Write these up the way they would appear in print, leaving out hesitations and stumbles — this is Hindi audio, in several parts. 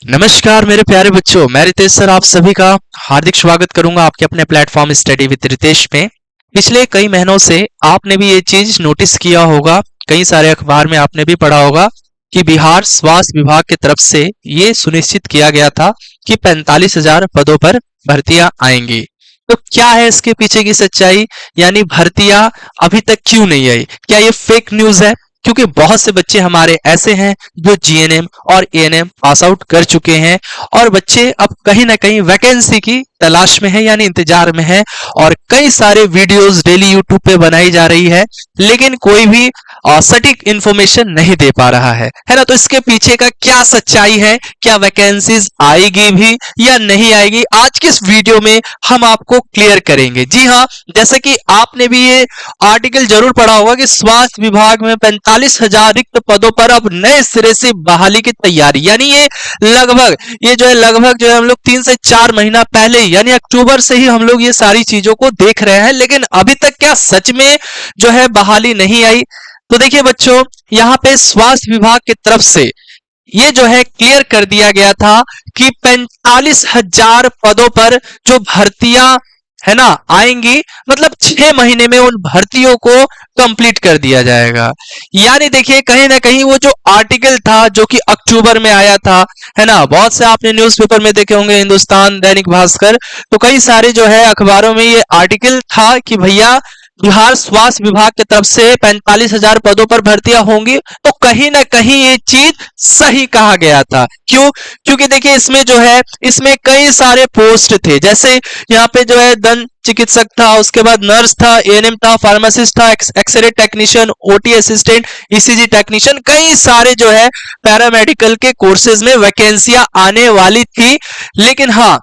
नमस्कार मेरे प्यारे बच्चों, मैं रितेश सर आप सभी का हार्दिक स्वागत करूंगा आपके अपने प्लेटफॉर्म स्टडी विद रितेश में। पिछले कई महीनों से आपने भी ये चीज नोटिस किया होगा, कई सारे अखबार में आपने भी पढ़ा होगा कि बिहार स्वास्थ्य विभाग की तरफ से ये सुनिश्चित किया गया था कि 45,000 पदों पर भर्तियां आएंगी। तो क्या है इसके पीछे की सच्चाई, यानी भर्तियां अभी तक क्यों नहीं आई? क्या ये फेक न्यूज है? क्योंकि बहुत से बच्चे हमारे ऐसे हैं जो जीएनएम और एएनएम पास आउट कर चुके हैं और बच्चे अब कहीं ना कहीं वैकेंसी की तलाश में है, यानी इंतजार में है। और कई सारे वीडियोस डेली यूट्यूब पे बनाई जा रही है, लेकिन कोई भी सटीक इंफॉर्मेशन नहीं दे पा रहा है ना। तो इसके पीछे का क्या सच्चाई है, क्या वैकेंसीज आएगी भी या नहीं आएगी, आज की इस वीडियो में हम आपको क्लियर करेंगे। जी हाँ, जैसे कि आपने भी ये आर्टिकल जरूर पढ़ा होगा कि स्वास्थ्य विभाग में 45,000 रिक्त पदों पर अब नए सिरे से बहाली की तैयारी, यानी ये लगभग जो है हम लोग 3 से 4 महीना पहले यानी अक्टूबर से ही हम लोग ये सारी चीजों को देख रहे हैं, लेकिन अभी तक क्या सच में जो है बहाली नहीं आई? तो देखिए बच्चों, यहाँ पे स्वास्थ्य विभाग की तरफ से ये जो है क्लियर कर दिया गया था कि 45,000 पदों पर जो भर्तियां है ना आएंगी, मतलब 6 महीने में उन भर्तियों को कंप्लीट कर दिया जाएगा। यानी देखिए कहीं ना कहीं वो जो आर्टिकल था जो कि अक्टूबर में आया था, है ना, बहुत से आपने न्यूज़पेपर में देखे होंगे, हिंदुस्तान, दैनिक भास्कर, तो कई सारे जो है अखबारों में ये आर्टिकल था कि भैया बिहार स्वास्थ्य विभाग की तरफ से 45,000 पदों पर भर्तियां होंगी। तो कहीं ना कहीं ये चीज सही कहा गया था। क्यों? क्योंकि देखिए इसमें कई सारे पोस्ट थे, जैसे यहाँ पे जो है दंत चिकित्सक था, उसके बाद नर्स था, एएनएम था, फार्मासिस्ट था, x ray technician, OT assistant, ECG technician, कई सारे जो है पैरामेडिकल के कोर्सेज में वैकेंसियां आने वाली थी। लेकिन हाँ,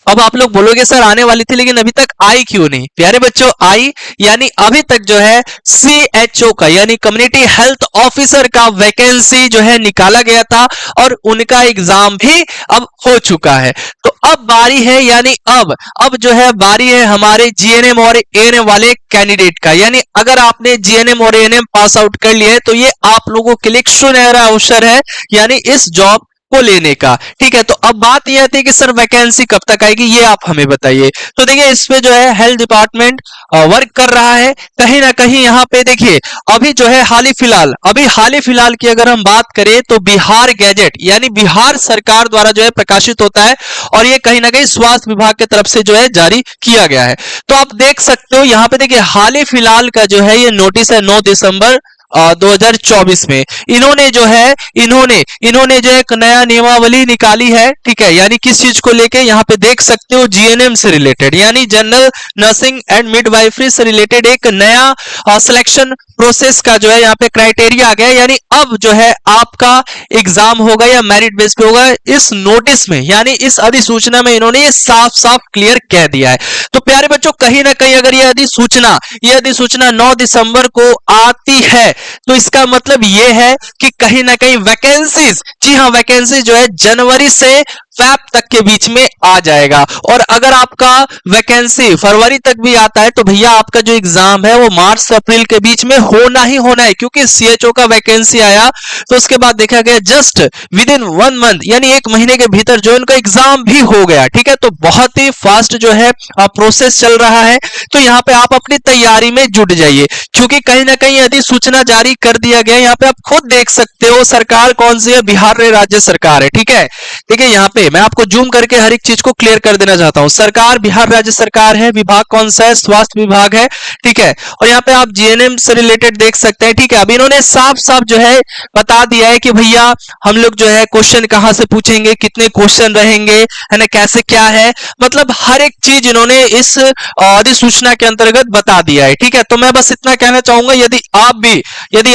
अब आप लोग बोलोगे सर आने वाली थी लेकिन अभी तक आई क्यों नहीं? प्यारे बच्चों, आई यानी अभी तक जो है सीएचओ का यानी कम्युनिटी हेल्थ ऑफिसर का वैकेंसी जो है निकाला गया था और उनका एग्जाम भी अब हो चुका है। तो अब बारी है, यानी अब जो है बारी है हमारे जीएनएम और एएनएम वाले कैंडिडेट का। यानी अगर आपने जीएनएम और एएनएम पास आउट कर लिया है तो ये आप लोगों के लिए सुनहरा अवसर है, यानी इस जॉब को लेने का। ठीक है, तो अब बात यह आती है कि सर वैकेंसी कब तक आएगी, ये आप हमें बताइए। तो देखिए इसमें जो है हेल्थ डिपार्टमेंट वर्क कर रहा है कहीं ना कहीं। यहाँ पे देखिए अभी जो है हाल ही फिलहाल की अगर हम बात करें तो बिहार गैजेट यानी बिहार सरकार द्वारा जो है प्रकाशित होता है और ये कहीं ना कहीं स्वास्थ्य विभाग की तरफ से जो है जारी किया गया है। तो आप देख सकते हो यहाँ पे देखिए हाल ही फिलहाल का जो है ये नोटिस है 9 दिसंबर 2024 में। इन्होंने जो है एक नया नियमावली निकाली है। ठीक है, यानी किस चीज को लेके, यहाँ पे देख सकते हो जीएनएम से रिलेटेड यानी जनरल नर्सिंग एंड मिडवाइफरी से रिलेटेड एक नया सिलेक्शन प्रोसेस का जो है यहाँ पे क्राइटेरिया आ गया। यानी अब जो है आपका एग्जाम होगा या मेरिट बेस पे होगा, इस नोटिस में यानी इस अधिसूचना में इन्होंने ये साफ साफ क्लियर कह दिया है। तो प्यारे बच्चों, कहीं ना कहीं अगर ये अधिसूचना 9 दिसंबर को आती है तो इसका मतलब ये है कि कहीं ना कहीं वैकेंसीज, जी हाँ, वैकेंसी जो है जनवरी से फेब तक के बीच में आ जाएगा। और अगर आपका वैकेंसी फरवरी तक भी आता है तो भैया आपका जो एग्जाम है वो मार्च से अप्रैल के बीच में होना ही होना है, क्योंकि सीएचओ का वैकेंसी आया तो उसके बाद देखा गया जस्ट विद इन 1 मंथ यानी 1 महीने के भीतर जो इनका एग्जाम भी हो गया। ठीक है, तो बहुत ही फास्ट जो है प्रोसेस चल रहा है। तो यहाँ पे आप अपनी तैयारी में जुट जाइए, क्योंकि कहीं ना कहीं अधिसूचना जारी कर दिया गया। यहाँ पे आप खुद देख सकते हो सरकार कौन सी है, बिहार राज्य सरकार है। ठीक है, देखिए यहाँ पे मैं आपको जूम करके हर एक चीज को क्लियर कर देना चाहता हूं। सरकार बिहार राज्य सरकार है, विभाग कौन सा है, स्वास्थ्य विभाग है। ठीक है, और यहाँ पे आप जीएनएम से रिलेटेड देख सकते हैं। ठीक है, अब इन्होंने साफ साफ जो है बता दिया है कि भैया हम लोग जो है क्वेश्चन कहां से पूछेंगे, कितने क्वेश्चन रहेंगे, है ना, कैसे क्या है, मतलब हर एक चीज इन्होंने इस अधिसूचना के अंतर्गत बता दिया है। ठीक है, तो मैं बस इतना कहना चाहूंगा, यदि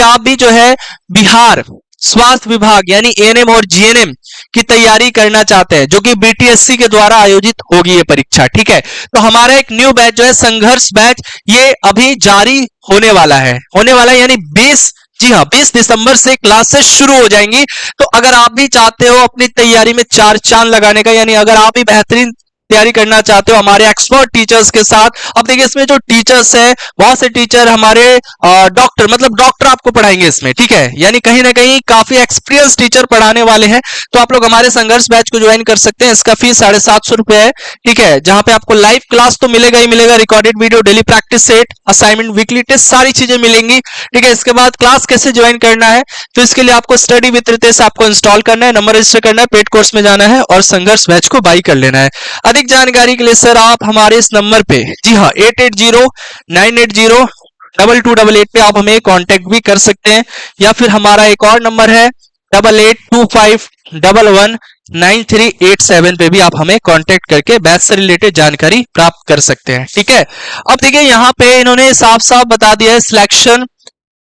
आप भी जो है बिहार स्वास्थ्य विभाग यानी एएनएम और जीएनएम की तैयारी करना चाहते हैं, जो कि बीटीएससी के द्वारा आयोजित होगी ये परीक्षा। ठीक है, तो हमारा एक न्यू बैच जो है संघर्ष बैच, ये अभी जारी होने वाला है यानी 20, जी हाँ, 20 दिसंबर से क्लासेस शुरू हो जाएंगी। तो अगर आप भी चाहते हो अपनी तैयारी में चार चांद लगाने का, यानी अगर आप भी बेहतरीन तैयारी करना चाहते हो हमारे एक्सपर्ट टीचर्स के साथ। अब देखिए इसमें जो टीचर्स है, बहुत से टीचर हमारे डॉक्टर, मतलब डॉक्टर आपको पढ़ाएंगे इसमें, ठीक है, यानी कहीं ना कहीं काफी एक्सपीरियंस टीचर पढ़ाने वाले हैं। तो आप लोग हमारे संघर्ष बैच को ज्वाइन कर सकते हैं। इसका फीस 750 रुपए है, ठीक है, जहां पे आपको लाइव क्लास तो मिलेगा ही मिलेगा, recorded video, daily practice set, assignment, weekly test, सारी चीजें मिलेंगी, ठीक है। इसके बाद क्लास कैसे ज्वाइन करना है, तो इसके लिए आपको स्टडी विद रितेश आपको इंस्टॉल करना है, नंबर रजिस्टर करना है, पेड कोर्स में जाना है और संघर्ष बैच को बाई कर लेना है। अधिक जानकारी के लिए सर आप हमारे इस नंबर पे, जी हाँ, 8809802288 पे आप हमें कांटेक्ट भी कर सकते हैं, या फिर हमारा एक और नंबर है 8825119387 पे भी आप हमें कांटेक्ट करके बैच से रिलेटेड जानकारी प्राप्त कर सकते हैं, ठीक है। अब देखिए यहाँ पे इन्होंने साफ साफ बता दिया है सिलेक्शन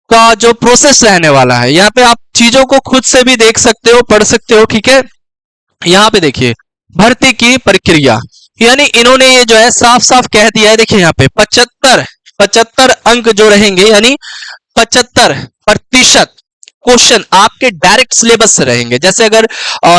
का जो प्रोसेस रहने वाला है। यहाँ पे आप चीजों को खुद से भी देख सकते हो, पढ़ सकते हो, ठीक है। यहाँ पे देखिए भर्ती की प्रक्रिया, यानी इन्होंने ये जो है साफ साफ कह दिया है। देखिए यहाँ पे 75 अंक जो रहेंगे, यानी 75% क्वेश्चन आपके डायरेक्ट सिलेबस से रहेंगे। जैसे अगर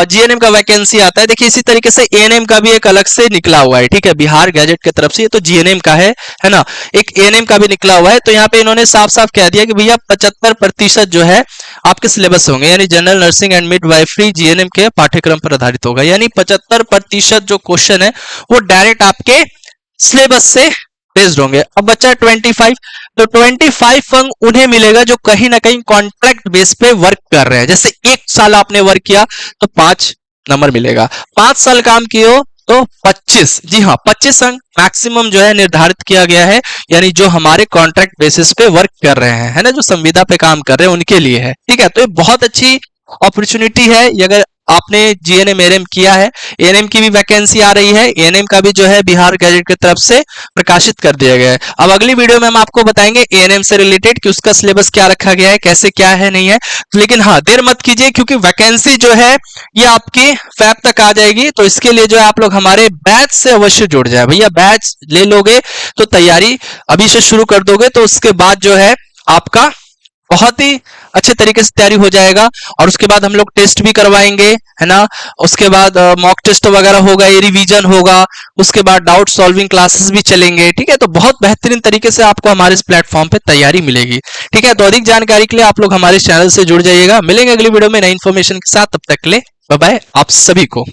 जीएनएम का वैकेंसी आता है, देखिए इसी तरीके से एएनएम का भी एक अलग से निकला हुआ है, ठीक है, बिहार गैजेट की तरफ से, ये तो जीएनएम का है ना, एक एएनएम का भी निकला हुआ है। तो यहाँ पे इन्होंने साफ साफ कह दिया कि भैया 75% जो है आपके सिलेबस होंगे, यानी general nursing and midwifery GNM के पाठ्यक्रम पर आधारित होगा, यानी 75% जो क्वेश्चन है वो डायरेक्ट आपके सिलेबस से बेस्ड होंगे। अब बच्चा 25, तो 25 अंक उन्हें मिलेगा जो कहीं ना कहीं कॉन्ट्रैक्ट बेस पे वर्क कर रहे हैं। जैसे 1 साल आपने वर्क किया तो 5 नंबर मिलेगा, 5 साल काम किए हो तो 25, जी हाँ, 25 अंक मैक्सिमम जो है निर्धारित किया गया है, यानी जो हमारे कॉन्ट्रैक्ट बेसिस पे वर्क कर रहे हैं, है ना, जो संविदा पे काम कर रहे हैं उनके लिए है, ठीक है। तो ये बहुत अच्छी अपॉर्चुनिटी है। ये अगर आपने जीएनएम एएनएम किया है, एएनएम की भी वैकेंसी आ रही है, एएनएम का भी जो है बिहार गैजेट की तरफ से प्रकाशित कर दिया गया है। अब अगली वीडियो में हम आपको बताएंगे एएनएम से रिलेटेड कि उसका सिलेबस क्या रखा गया है, कैसे क्या है नहीं है। लेकिन हाँ, देर मत कीजिए क्योंकि वैकेंसी जो है ये आपकी फैब तक आ जाएगी। तो इसके लिए जो है आप लोग हमारे बैच से अवश्य जुड़ जाए। भैया बैच ले लोगे तो तैयारी अभी से शुरू कर दोगे तो उसके बाद जो है आपका बहुत ही अच्छे तरीके से तैयारी हो जाएगा। और उसके बाद हम लोग टेस्ट भी करवाएंगे, है ना, उसके बाद मॉक टेस्ट वगैरह होगा, ये रिवीजन होगा, उसके बाद डाउट सॉल्विंग क्लासेस भी चलेंगे, ठीक है। तो बहुत बेहतरीन तरीके से आपको हमारे इस प्लेटफॉर्म पे तैयारी मिलेगी, ठीक है। तो अधिक जानकारी के लिए आप लोग हमारे चैनल से जुड़ जाइएगा। मिलेंगे अगली वीडियो में नई इन्फॉर्मेशन के साथ, तब तक के लिए बाय बाय आप सभी को।